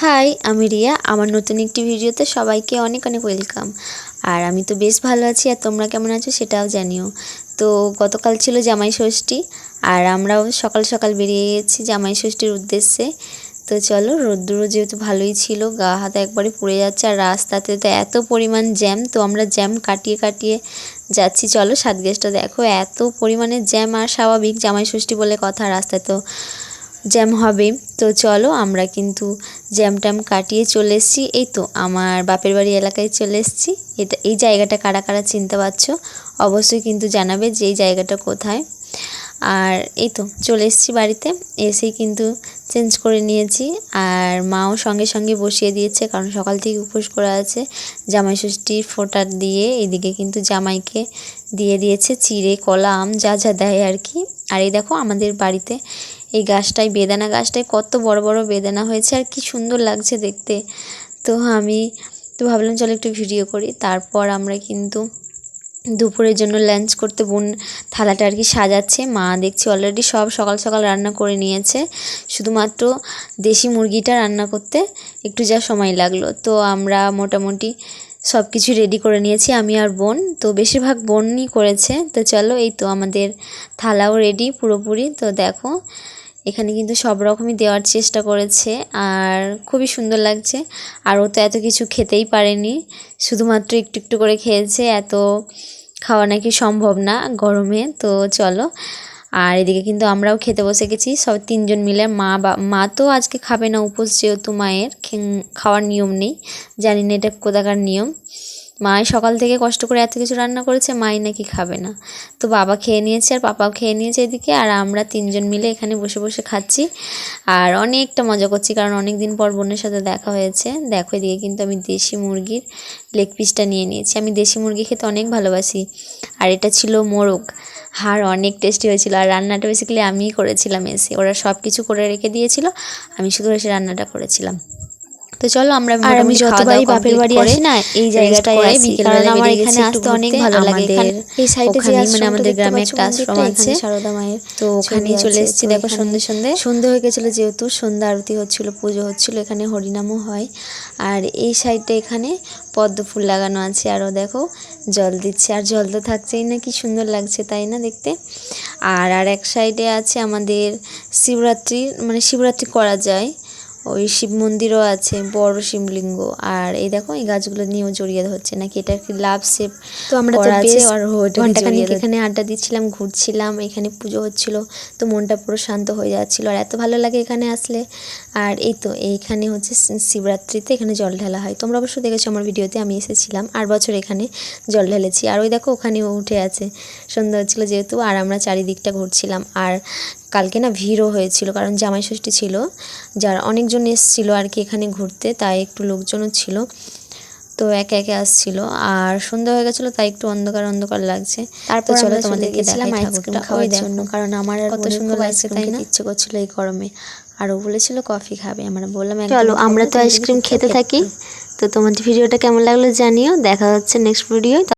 High, আমি রিয়া। আমার নতুন একটি ভিডিওতে সবাইকে অনেক অনেক ওয়েলকাম। আর আমি তো বেশ ভালো আছি, আর তোমরা কেমন আছো সেটাও জানিও। তো গতকাল ছিল জামাই ষষ্ঠী, আর আমরাও সকাল সকাল বেরিয়ে গেছি জামাই ষষ্ঠীর উদ্দেশ্যে। তো চলো, রোদ্দুরও যেহেতু ভালোই ছিল, গা হাত একবারে পুড়ে যাচ্ছে, আর রাস্তাতে তো এত পরিমাণ জ্যাম, তো আমরা জ্যাম কাটিয়ে কাটিয়ে যাচ্ছি। চলো, সাতগেছটা দেখো, এত পরিমাণে জ্যাম। আর স্বাভাবিক, জামাই ষষ্ঠী বলে কথা, রাস্তায় তো জ্যাম হবে। তো চলো, আমরা কিন্তু জ্যাম ট্যাম কাটিয়ে চলে এসেছি। এই তো আমার বাপের বাড়ি এলাকায় চলে এসেছি। এই জায়গাটা কারা কারা চিনতে পারছো অবশ্যই কিন্তু জানাবে যে এই জায়গাটা কোথায়। আর এই তো চলে এসেছি বাড়িতে, এসেই কিন্তু চেঞ্জ করে নিয়েছি। আর মাও সঙ্গে সঙ্গে বসিয়ে দিয়েছে, কারণ সকাল থেকে উপোস করে আছে। জামাই ষষ্ঠীর ফোঁটা দিয়ে এদিকে কিন্তু জামাইকে দিয়ে দিয়েছে চিড়ে, কলা, আম, যা যা দেয় আর কি। আর এই দেখো আমাদের বাড়িতে এই গাছটায়, বেদানা গাছটায় কত বড় বড় বেদানা হয়েছে, আর কি সুন্দর লাগছে দেখতে। তো আমি তো ভাবলাম চলো একটু ভিডিও করি। তারপর আমরা কিন্তু দুপুরের জন্য লাঞ্চ করতে বোন থালাটা আর কি সাজাচ্ছে। মা দেখছি অলরেডি সব সকাল সকাল রান্না করে নিয়েছে, শুধুমাত্র দেশি মুরগিটা রান্না করতে একটু যা সময় লাগলো। তো আমরা মোটামুটি সব কিছু রেডি করে নিয়েছি, আমি আর বোন। তো বেশিরভাগ বোনই করেছে। তো চলো, এই তো আমাদের থালাও রেডি পুরোপুরি। তো দেখো, এখানে কিন্তু সব রকমই দেওয়ার চেষ্টা করেছে, আর খুবই সুন্দর লাগছে। আর ও তো এত কিছু খেতেই পারেনি, শুধুমাত্র একটু একটু করে খেয়েছে। এত খাওয়া নাকি সম্ভব না গরমে। তো চলো, আর এদিকে কিন্তু আমরাও খেতে বসে গেছি সব তিনজন মিলে। মা তো আজকে খাবে না, উপোস যেহেতু মায়ের খাওয়ার নিয়ম নেই। জানি না এটা কোথাকার নিয়ম। মাই সকাল থেকে কষ্ট করে এত কিছু রান্না করেছে, মাই নাকি খাবে না। তো বাবা খেয়ে নিয়েছে, আর পাপাও খেয়ে নিয়েছে এদিকে। আর আমরা তিনজন মিলে এখানে বসে বসে খাচ্ছি, আর অনেকটা মজা করছি, কারণ অনেক দিন পর বোনের সাথে দেখা হয়েছে। দেখো, এদিকে কিন্তু আমি দেশি মুরগির লেগ পিসটা নিয়ে নিয়েছি। আমি দেশি মুরগি খেতে অনেক ভালোবাসি। আর এটা ছিল মোরগ, আর অনেক টেস্টি হয়েছিল। আর রান্নাটা বেসিক্যালি আমিই করেছিলাম। এসে ওরা সব কিছু করে রেখে দিয়েছিল, আমি শুধু এসে রান্নাটা করেছিলাম। তো চলো, আমরা আর আমি যতবারই বাপের বাড়ি আসি না এই জায়গাটায় আসি, কারণ আমার এখানে আসতে অনেক ভালো লাগে। এই সাইডে যে মানে আমাদের গ্রামে একটা আশ্রম আছে, সারদা মায়ের, তো ওখানেই চলে এসেছি। দেখো, সন্ধে হয়ে গেছিলো, যেহেতু সন্ধ্যা আরতি হচ্ছিল, পুজো হচ্ছিল, এখানে হরিনামও হয়। আর এই সাইডটা এখানে পদ্ম ফুল লাগানো আছে, আরও দেখো জল দিচ্ছে, আর জল তো থাকছেই না, কি সুন্দর লাগছে তাই না দেখতে। আর এক সাইডে আছে আমাদের শিবরাত্রি, মানে শিবরাত্রি করা যায়, ওই শিব মন্দিরও আছে, বড় শিবলিঙ্গ। আর এই দেখো, এই গাছগুলো নিয়েও জড়িয়ে ধরছে নাকি, এটা কি লাভ শেপ। তো আমরা তো বেশ ঘন্টাখানিক এখানে আড্ডা দিচ্ছিলাম, ঘুরছিলাম, এখানে পুজো হচ্ছিল। তো মনটা পুরো শান্ত হয়ে যাচ্ছিলো, আর এত ভালো লাগে এখানে আসলে। আর এই তো এইখানে হচ্ছে শিবরাত্রিতে এখানে জল ঢালা হয়। তোমরা অবশ্যই দেখেছো আমার ভিডিওতে, আমি এসেছিলাম, আর বছর এখানে জল ঢেলেছি। আর ওই দেখো, ওখানেও উঠে আছে, সন্ধ্যা হচ্ছিলো যেহেতু। আর আমরা চারিদিকটা ঘুরছিলাম। আর কালকে না ভিড়ও হয়েছিল, কারণ জামাই ষষ্ঠী ছিল, যার অনেকজন এসেছিলো আর কি এখানে ঘুরতে, তাই একটু লোকজনও ছিল। তো একে একে আসছিল, আর সন্ধ্যা হয়ে গেছিলো, তাই একটু অন্ধকার অন্ধকার লাগছে। তারপর চলো তোমাদেরকে দেখাই ঠাকুরটা, খাওয়ার জন্য, কারণ আমার আর কত সুন্দর লাগছে তাই না, ইচ্ছে করছিল এই গরমে। আর ও বলেছিল কফি খাবে, আমরা বললাম চলো আমরা তো আইসক্রিম খেতে থাকি। তো তোমাদের ভিডিওটা কেমন লাগলো জানিও, দেখা হচ্ছে নেক্সট ভিডিও।